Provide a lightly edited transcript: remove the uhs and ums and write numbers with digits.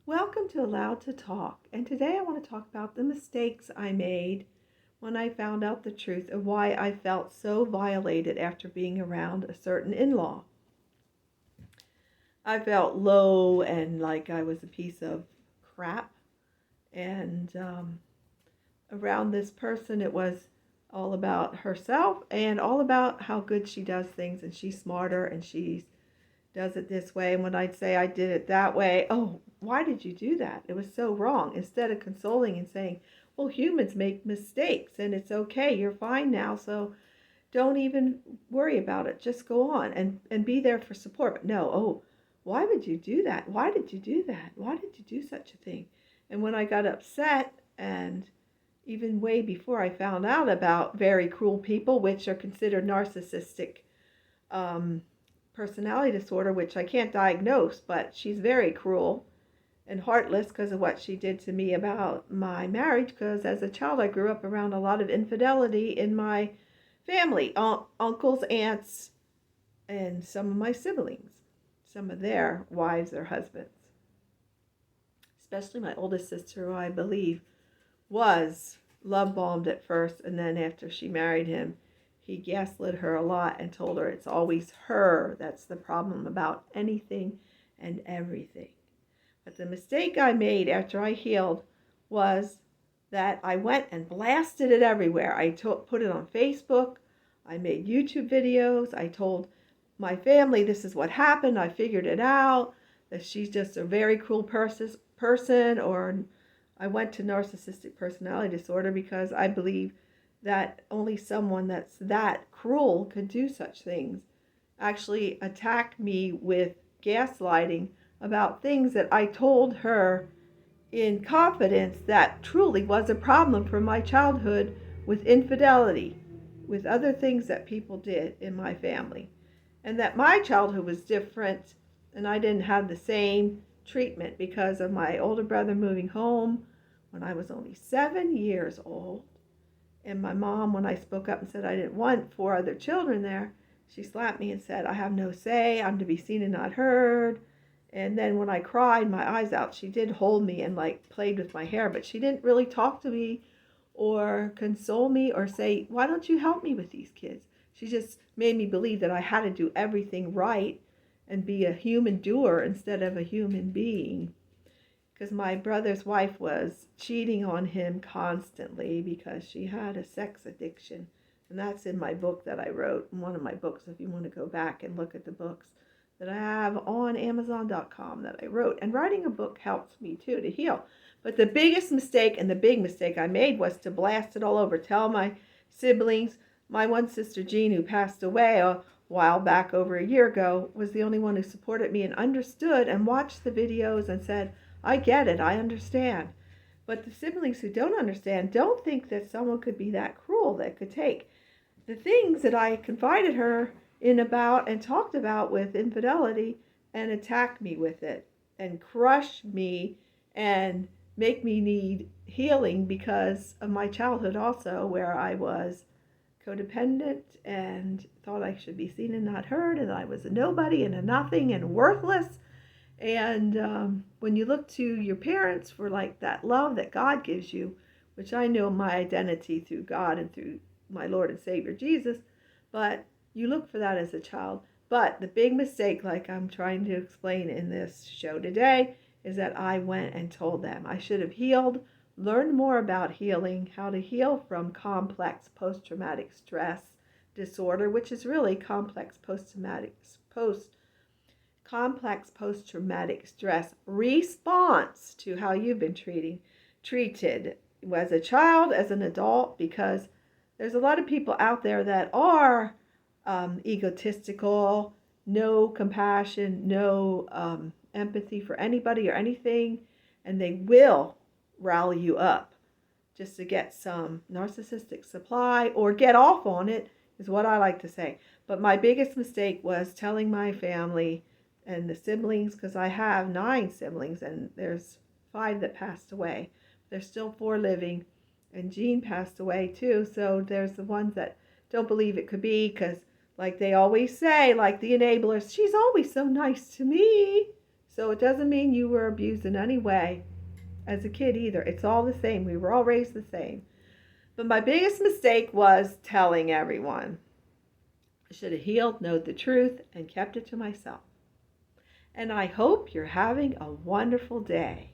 Welcome to Allowed to Talk, and today I want to talk about the mistakes I made when I found out the truth of why I felt so violated after being around a certain in-law. I felt low and like I was a piece of crap, and around this person it was all about herself and all about how good she does things, and she's smarter and she does it this way. And when I'd say I did it that way, oh, why did you do that? It was so wrong. Instead of consoling and saying, well, humans make mistakes and it's okay. You're fine now. So don't even worry about it. Just go on and be there for support. But no, oh, why would you do that? Why did you do that? Why did you do such a thing? And when I got upset, and even way before I found out about very cruel people, which are considered narcissistic, personality disorder, which I can't diagnose, but she's very cruel and heartless because of what she did to me about my marriage. Because as a child, I grew up around a lot of infidelity in my family, uncles, aunts, and some of my siblings, some of their wives or husbands, especially my oldest sister, who I believe was love bombed at first, and then after she married him, he gaslit her a lot and told her it's always her that's the problem about anything and everything. But the mistake I made after I healed was that I went and blasted it everywhere. I put it on Facebook. I made YouTube videos. I told my family this is what happened. I figured it out, that she's just a very cruel person, or I went to narcissistic personality disorder because I believe that only someone that's that cruel could do such things. Actually attacked me with gaslighting about things that I told her in confidence that truly was a problem from my childhood, with infidelity, with other things that people did in my family, and that my childhood was different and I didn't have the same treatment because of my older brother moving home when I was only 7 years old. And my mom, when I spoke up and said I didn't want 4 other children there, she slapped me and said, I have no say, I'm to be seen and not heard. And then when I cried my eyes out, she did hold me and played with my hair, but she didn't really talk to me or console me or say, why don't you help me with these kids? She just made me believe that I had to do everything right and be a human doer instead of a human being. Because my brother's wife was cheating on him constantly because she had a sex addiction. And that's in my book that I wrote, in one of my books, if you want to go back and look at the books that I have on Amazon.com that I wrote. And writing a book helps me too to heal. But the biggest mistake, and the big mistake I made, was to blast it all over. Tell my siblings. My one sister, Jean, who passed away a while back, over a year ago, was the only one who supported me and understood and watched the videos and said, I get it, I understand. But the siblings who don't understand don't think that someone could be that cruel, that could take the things that I confided her in about and talked about with infidelity and attack me with it and crush me and make me need healing because of my childhood also, where I was codependent and thought I should be seen and not heard, and I was a nobody and a nothing and worthless. And when you look to your parents for that love that God gives you, which I know my identity through God and through my Lord and Savior Jesus, but you look for that as a child. But the big mistake, like I'm trying to explain in this show today, is that I went and told them. I should have healed, learned more about healing, how to heal from complex post-traumatic stress disorder, which is really complex post-traumatic stress response to how you've been treated as a child, as an adult, because there's a lot of people out there that are egotistical, no compassion, no empathy for anybody or anything, and they will rally you up just to get some narcissistic supply or get off on it, is what I like to say. But my biggest mistake was telling my family and the siblings, because I have 9 siblings and there's 5 that passed away. There's still 4 living, and Jean passed away too. So there's the ones that don't believe it could be, because like they always say, like the enablers, she's always so nice to me. So it doesn't mean you were abused in any way as a kid either. It's all the same. We were all raised the same. But my biggest mistake was telling everyone. I should have healed, known the truth, and kept it to myself. And I hope you're having a wonderful day.